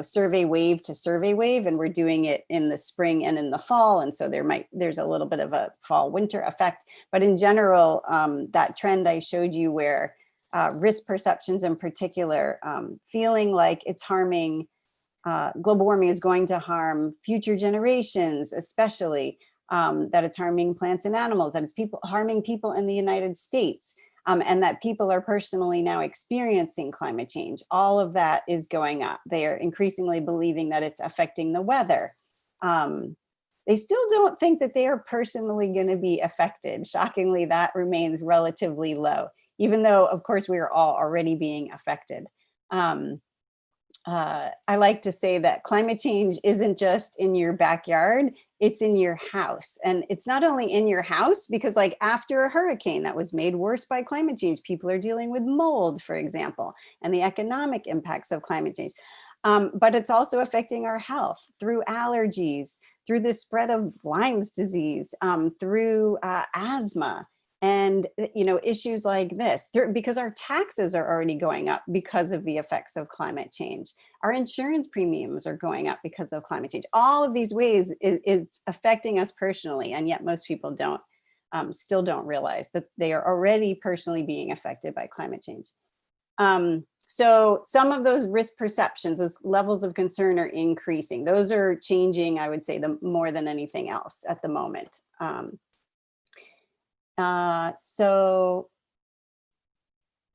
survey wave to survey wave, and we're doing it in the spring and in the fall. And so there's a little bit of a fall winter effect, but in general, that trend I showed you where risk perceptions in particular, feeling like it's harming, global warming is going to harm future generations, especially that it's harming plants and animals, that it's harming people in the United States. And that people are personally now experiencing climate change. All of that is going up. They are increasingly believing that it's affecting the weather. They still don't think that they are personally going to be affected. Shockingly, that remains relatively low, even though, of course, we are all already being affected. I like to say that climate change isn't just in your backyard, it's in your house. And it's not only in your house, because like after a hurricane that was made worse by climate change, people are dealing with mold, for example, and the economic impacts of climate change. But it's also affecting our health through allergies, through the spread of Lyme's disease, through asthma. And, issues like this, because our taxes are already going up because of the effects of climate change. Our insurance premiums are going up because of climate change. All of these ways it's affecting us personally, and yet most people still don't realize that they are already personally being affected by climate change. So some of those risk perceptions, those levels of concern are increasing. Those are changing, I would say, more than anything else at the moment. So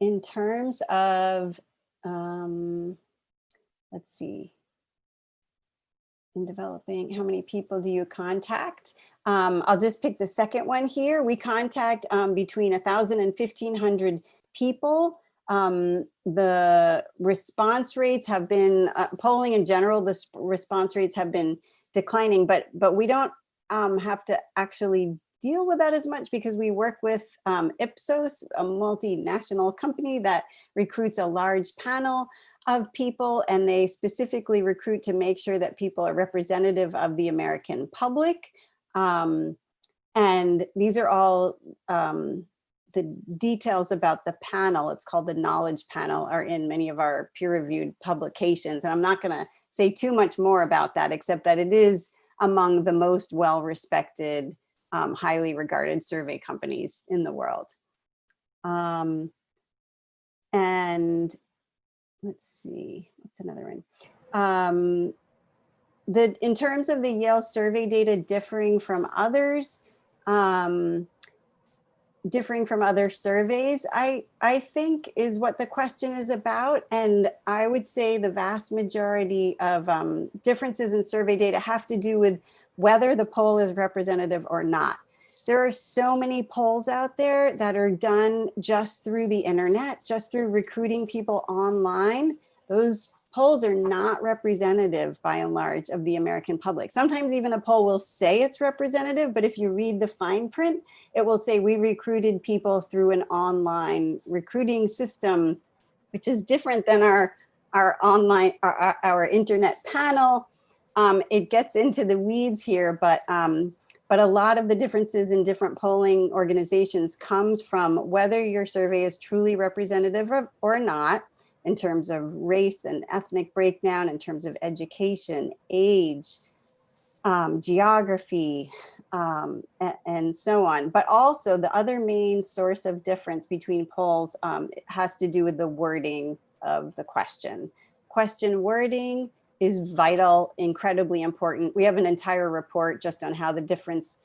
in terms of, let's see, in developing, how many people do you contact? I'll just pick the second one here. We contact between 1,000 and 1,500 people. The response rates have been, polling in general, the response rates have been declining, but we don't have to actually deal with that as much because we work with Ipsos, a multinational company that recruits a large panel of people, and they specifically recruit to make sure that people are representative of the American public. And these are all the details about the panel. It's called the Knowledge Panel, are in many of our peer-reviewed publications. And I'm not going to say too much more about that, except that it is among the most well-respected, highly regarded survey companies in the world. And let's see, what's another one? In terms of the Yale survey data differing from others, differing from other surveys, I think is what the question is about. And I would say the vast majority of differences in survey data have to do with whether the poll is representative or not. There are so many polls out there that are done just through the internet, just through recruiting people online. Those polls are not representative by and large of the American public. Sometimes even a poll will say it's representative, but if you read the fine print, it will say we recruited people through an online recruiting system, which is different than our online, our internet panel. It gets into the weeds here, but a lot of the differences in different polling organizations comes from whether your survey is truly representative or not, in terms of race and ethnic breakdown, in terms of education, age, geography, and so on. But also the other main source of difference between polls has to do with the wording of the question. Question wording is vital, incredibly important. We have an entire report just on how the difference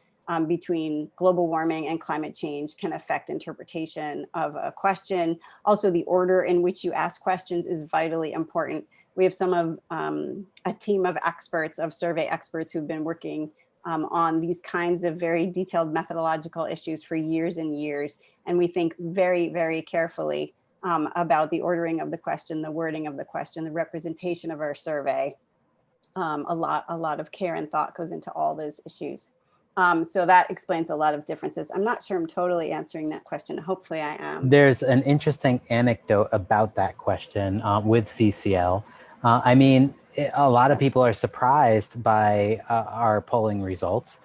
between global warming and climate change can affect interpretation of a question. Also, the order in which you ask questions is vitally important. We have a team of experts, of survey experts who've been working on these kinds of very detailed methodological issues for years and years. And we think very, very carefully about the ordering of the question, the wording of the question, the representation of our survey. A lot of care and thought goes into all those issues. So that explains a lot of differences. I'm not sure I'm totally answering that question. Hopefully I am. There's an interesting anecdote about that question with CCL. I mean, a lot of people are surprised by our polling results.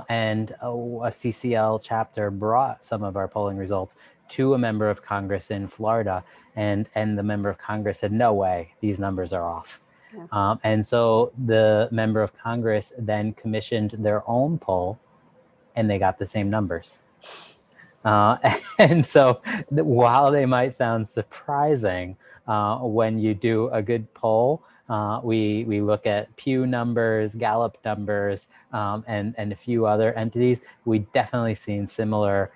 And a CCL chapter brought some of our polling results to a member of Congress in Florida. And the member of Congress said, no way, these numbers are off. Yeah. And so the member of Congress then commissioned their own poll, and they got the same numbers. And so while they might sound surprising, when you do a good poll, we look at Pew numbers, Gallup numbers, and a few other entities. We definitely seen similar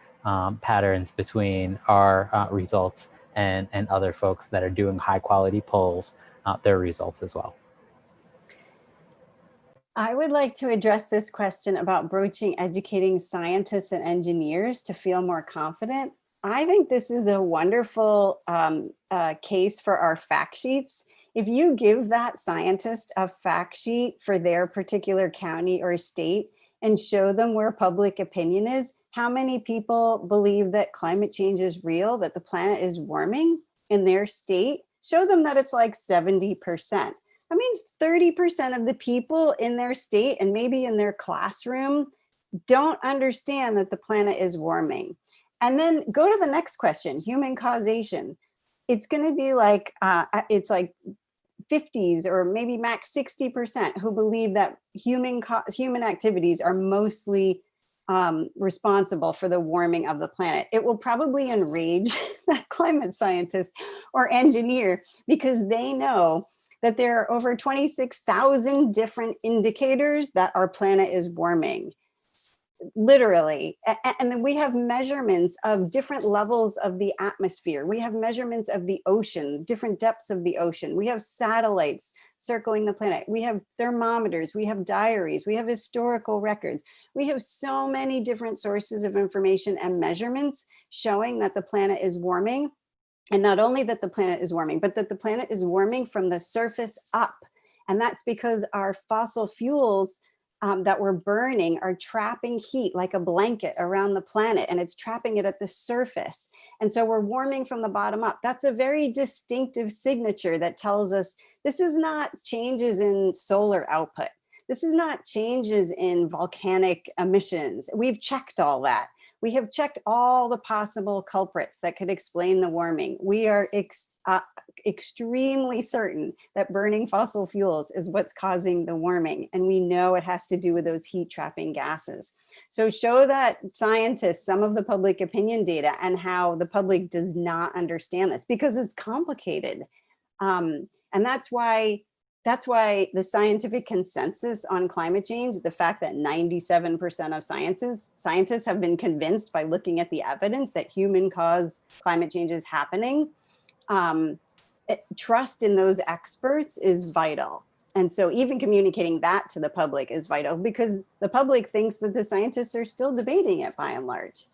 patterns between our results and other folks that are doing high quality polls, their results as well. I would like to address this question about broaching educating scientists and engineers to feel more confident. I think this is a wonderful case for our fact sheets. If you give that scientist a fact sheet for their particular county or state and show them where public opinion is, how many people believe that climate change is real, that the planet is warming in their state, show them that it's like 70%. That means 30% of the people in their state and maybe in their classroom don't understand that the planet is warming. And then go to the next question, human causation. It's going to be like, it's like 50s or maybe max 60% who believe that human activities are mostly responsible for the warming of the planet. It will probably enrage that climate scientist or engineer because they know that there are over 26,000 different indicators that our planet is warming, literally. And then we have measurements of different levels of the atmosphere. We have measurements of the ocean, different depths of the ocean. We have satellites circling the planet. We have thermometers, we have diaries, we have historical records. We have so many different sources of information and measurements showing that the planet is warming. And not only that the planet is warming, but that the planet is warming from the surface up. And that's because our fossil fuels that we're burning are trapping heat like a blanket around the planet, and it's trapping it at the surface. And so we're warming from the bottom up. That's a very distinctive signature that tells us this is not changes in solar output. This is not changes in volcanic emissions. We've checked all that. We have checked all the possible culprits that could explain the warming. We are extremely certain that burning fossil fuels is what's causing the warming. And we know it has to do with those heat trapping gases. So show that scientists some of the public opinion data and how the public does not understand this because it's complicated. And that's why the scientific consensus on climate change, the fact that 97% of scientists have been convinced by looking at the evidence that human-caused climate change is happening, trust in those experts is vital. And so even communicating that to the public is vital because the public thinks that the scientists are still debating it by and large.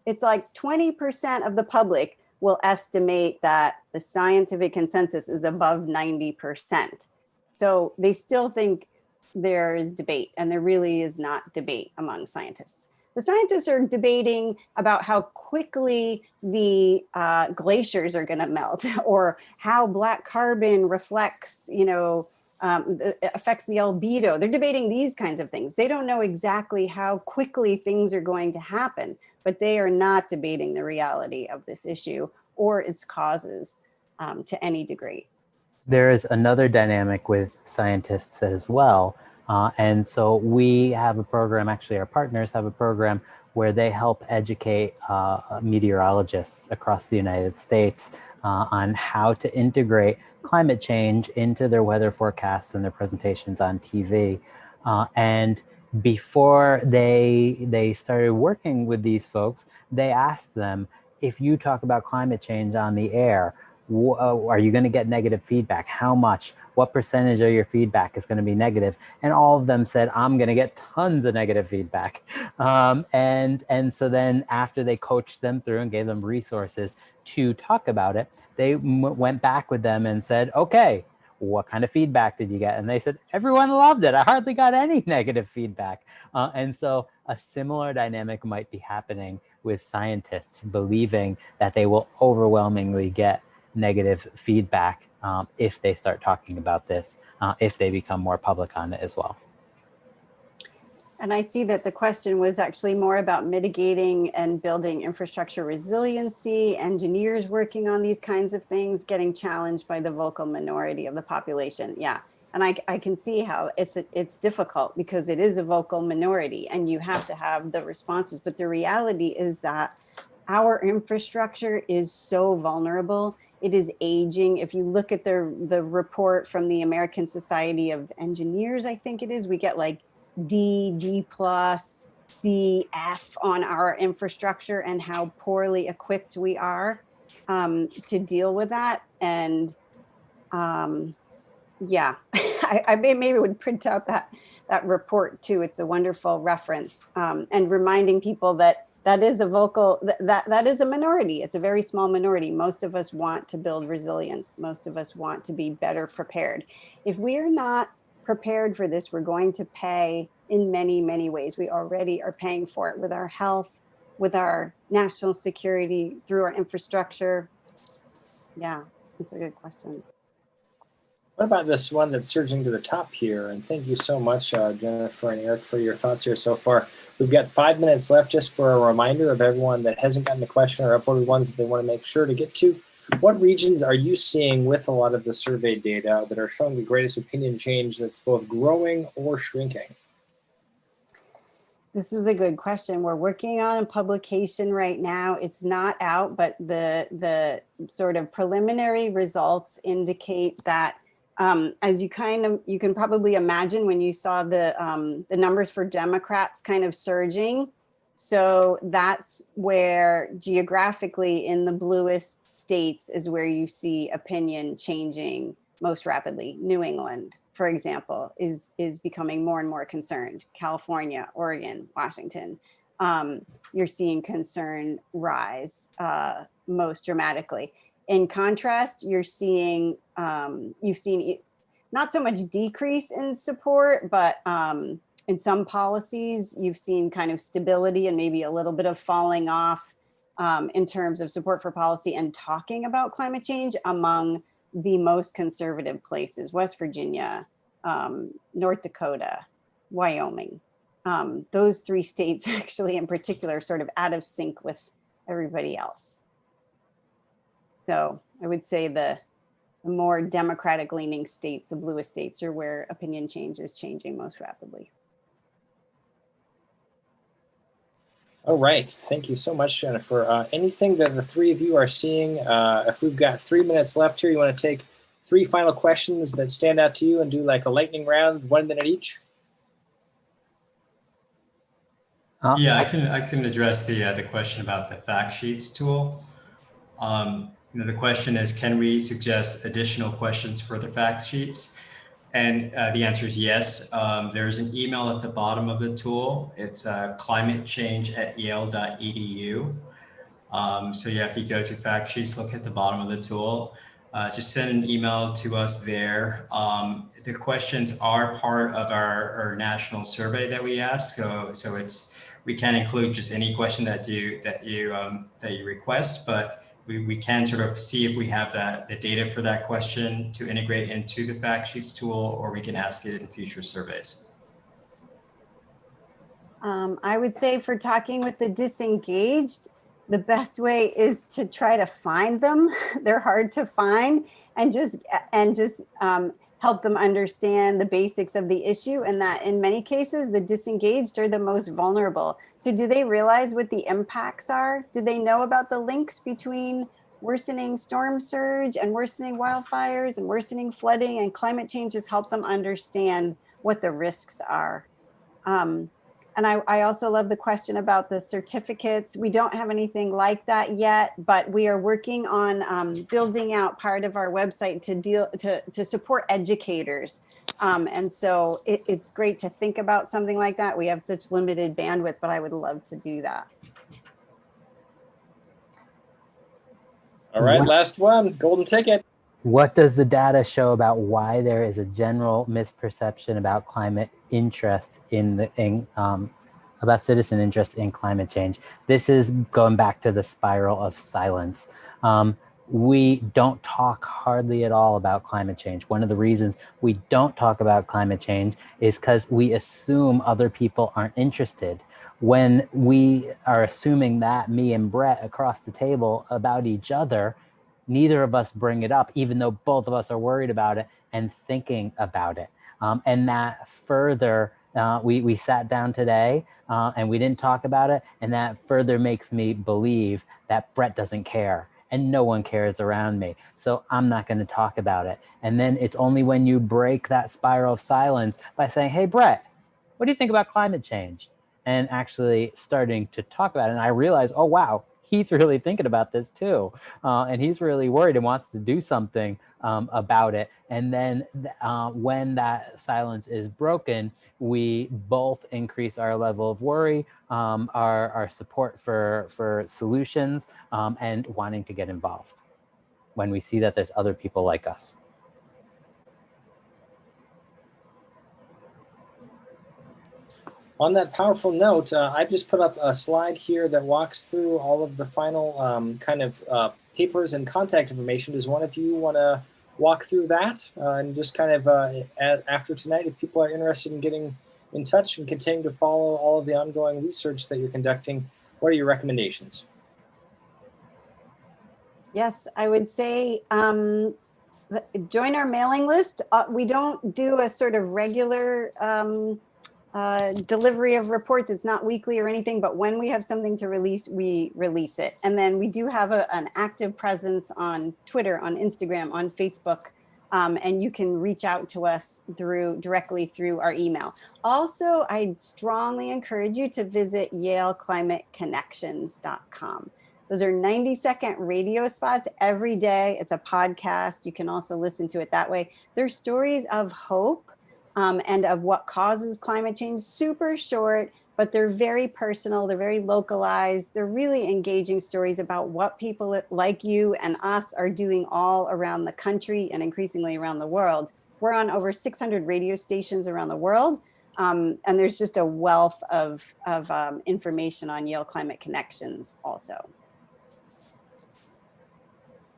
It's like 20% of the public will estimate that the scientific consensus is above 90%. So they still think there is debate, and there really is not debate among scientists. The scientists are debating about how quickly the glaciers are going to melt, or how black carbon reflects, affects the albedo. They're debating these kinds of things. They don't know exactly how quickly things are going to happen, but they are not debating the reality of this issue or its causes to any degree. There is another dynamic with scientists as well. And so we have a program, actually our partners have a program where they help educate meteorologists across the United States on how to integrate climate change into their weather forecasts and their presentations on TV. And before they started working with these folks, they asked them, if you talk about climate change on the air, are you going to get negative feedback? How much? What percentage of your feedback is going to be negative? And all of them said, I'm going to get tons of negative feedback. And so then after they coached them through and gave them resources to talk about it, they went back with them and said, okay, what kind of feedback did you get? And they said, everyone loved it. I hardly got any negative feedback. And so a similar dynamic might be happening with scientists believing that they will overwhelmingly get negative feedback if they start talking about this, if they become more public on it as well. And I see that the question was actually more about mitigating and building infrastructure resiliency, engineers working on these kinds of things, getting challenged by the vocal minority of the population. Yeah, and I can see how it's difficult because it is a vocal minority and you have to have the responses. But the reality is that our infrastructure is so vulnerable. It is aging. If you look at the report from the American Society of Engineers, I think it is, we get like D plus, C, F on our infrastructure and how poorly equipped we are to deal with that. And yeah, I maybe would print out that report too. It's a wonderful reference and reminding people that that is a vocal, that is a minority. It's a very small minority. Most of us want to build resilience. Most of us want to be better prepared. If we are not prepared for this, we're going to pay in many, many ways. We already are paying for it with our health, with our national security, through our infrastructure. Yeah, it's a good question. What about this one that's surging to the top here? And thank you so much, Jennifer and Eric, for your thoughts here so far. We've got 5 minutes left just for a reminder of everyone that hasn't gotten a question or uploaded ones that they want to make sure to get to. What regions are you seeing with a lot of the survey data that are showing the greatest opinion change that's both growing or shrinking? This is a good question. We're working on a publication right now. It's not out, but the sort of preliminary results indicate that as you can probably imagine when you saw the numbers for Democrats kind of surging. So that's where geographically in the bluest states is where you see opinion changing most rapidly. New England, for example, is becoming more and more concerned. California, Oregon, Washington, you're seeing concern rise most dramatically. In contrast, you've seen not so much decrease in support, but in some policies, you've seen kind of stability and maybe a little bit of falling off in terms of support for policy and talking about climate change among the most conservative places: West Virginia, North Dakota, Wyoming. Those three states actually in particular are sort of out of sync with everybody else. So I would say the more Democratic leaning states, the bluest states, are where opinion change is changing most rapidly. All right, thank you so much, Jennifer. Anything that the three of you are seeing, if we've got 3 minutes left here, you want to take 3 final questions that stand out to you and do like a lightning round, 1 minute each? Yeah, I can address the question about the fact sheets tool. The question is, can we suggest additional questions for the fact sheets? And the answer is yes. There's an email at the bottom of the tool. It's climatechange@yale.edu. So yeah, if you go to fact sheets, look at the bottom of the tool. Just send an email to us there. The questions are part of our national survey that we ask. So we can't include just any question that you request, but we can sort of see if we have the data for that question to integrate into the fact sheets tool, or we can ask it in future surveys. I would say for talking with the disengaged, the best way is to try to find them. They're hard to find, and just help them understand the basics of the issue, and that in many cases, the disengaged are the most vulnerable. So do they realize what the impacts are? Do they know about the links between worsening storm surge and worsening wildfires and worsening flooding? And climate change has helped them understand what the risks are. And I also love the question about the certificates. We don't have anything like that yet, but we are working on building out part of our website to support educators. And so it's great to think about something like that. We have such limited bandwidth, but I would love to do that. All right, last one, golden ticket. What does the data show about why there is a general misperception about climate interest about citizen interest in climate change? This is going back to the spiral of silence. we don't talk hardly at all about climate change. One of the reasons we don't talk about climate change is because we assume other people aren't interested. When we are assuming that, me and Brett across the table, about each other, neither of us bring it up, even though both of us are worried about it and thinking about it. And that further, we sat down today and we didn't talk about it. And that further makes me believe that Brett doesn't care and no one cares around me. So I'm not going to talk about it. And then it's only when you break that spiral of silence by saying, hey, Brett, what do you think about climate change? And actually starting to talk about it. And I realized, oh, wow, he's really thinking about this too. And he's really worried and wants to do something about it. And then when that silence is broken, we both increase our level of worry, our support for solutions, and wanting to get involved when we see that there's other people like us. On that powerful note, I've just put up a slide here that walks through all of the final papers and contact information. Does one of you want to walk through that and just kind of after tonight, if people are interested in getting in touch and continuing to follow all of the ongoing research that you're conducting, what are your recommendations? Yes, I would say join our mailing list. We don't do a sort of regular delivery of reports. It's not weekly or anything, but when we have something to release, we release it. And then we do have an active presence on Twitter, on Instagram, on Facebook, and you can reach out to us directly through our email. Also, I strongly encourage you to visit YaleClimateConnections.com. Those are 90-second radio spots every day. It's a podcast. You can also listen to it that way. They're stories of hope and of what causes climate change. Super short, but they're very personal. They're very localized. They're really engaging stories about what people like you and us are doing all around the country and increasingly around the world. We're on over 600 radio stations around the world. And there's just a wealth of information on Yale Climate Connections also.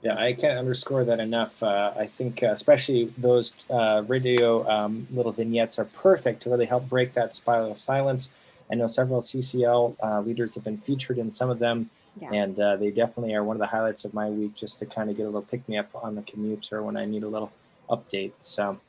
Yeah, I can't underscore that enough. I think especially those radio little vignettes are perfect to really help break that spiral of silence. I know several CCL leaders have been featured in some of them, and they definitely are one of the highlights of my week, just to kind of get a little pick-me-up on the commute or when I need a little update. So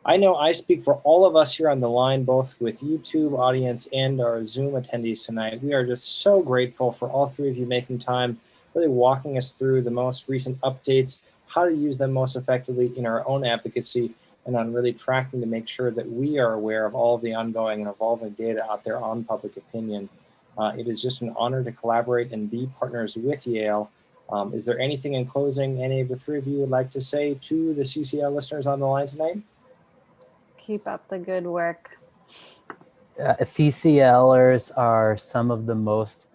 I know I speak for all of us here on the line, both with YouTube audience and our Zoom attendees tonight. We are just so grateful for all three of you making time, really walking us through the most recent updates, how to use them most effectively in our own advocacy, and on really tracking to make sure that we are aware of all of the ongoing and evolving data out there on public opinion. It is just an honor to collaborate and be partners with Yale. Is there anything in closing any of the three of you would like to say to the CCL listeners on the line tonight? Keep up the good work. CCLers are some of the most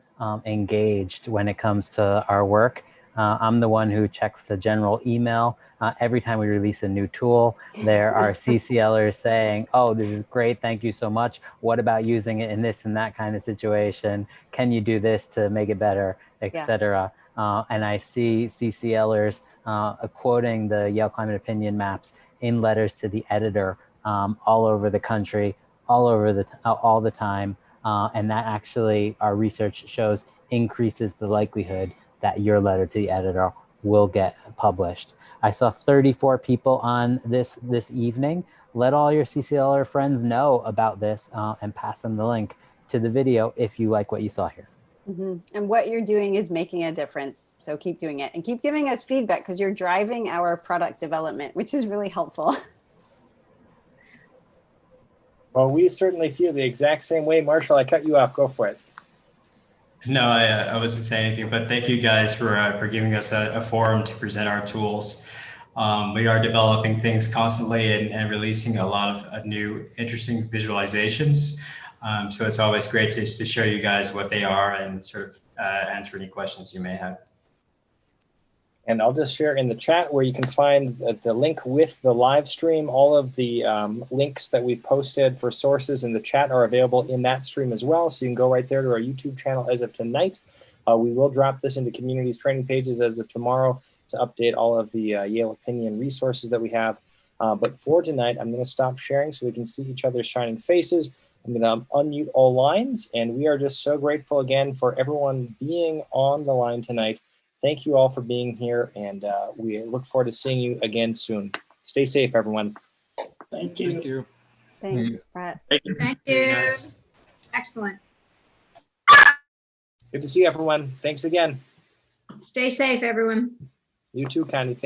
engaged when it comes to our work. I'm the one who checks the general email. Every time we release a new tool, there are CCLers saying, oh, this is great, thank you so much. What about using it in this and that kind of situation? Can you do this to make it better, etc. And I see CCLers quoting the Yale Climate Opinion maps in letters to the editor all over the country, all the time. And that actually, our research shows, increases the likelihood that your letter to the editor will get published. I saw 34 people on this evening. Let all your CCLer friends know about this and pass them the link to the video if you like what you saw here. Mm-hmm. And what you're doing is making a difference. So keep doing it and keep giving us feedback, because you're driving our product development, which is really helpful. Well, we certainly feel the exact same way. Marshall, I cut you off. Go for it. No, I wasn't saying anything, but thank you guys for giving us a forum to present our tools. We are developing things constantly and releasing a lot of new interesting visualizations. So it's always great to show you guys what they are and sort of answer any questions you may have. And I'll just share in the chat where you can find the link with the live stream. All of the links that we've posted for sources in the chat are available in that stream as well. So you can go right there to our YouTube channel as of tonight. We will drop this into communities training pages as of tomorrow. to update all of the Yale Opinion resources that we have. But for tonight, I'm going to stop sharing so we can see each other's shining faces. I'm going to unmute all lines, and we are just so grateful again for everyone being on the line tonight. Thank you all for being here, and we look forward to seeing you again soon. Stay safe, everyone. Thank you. Thank you. Thanks, Brett. Thank See you you. guys. Excellent. Good to see everyone. Thanks again. Stay safe, everyone. You too, Connie. Thank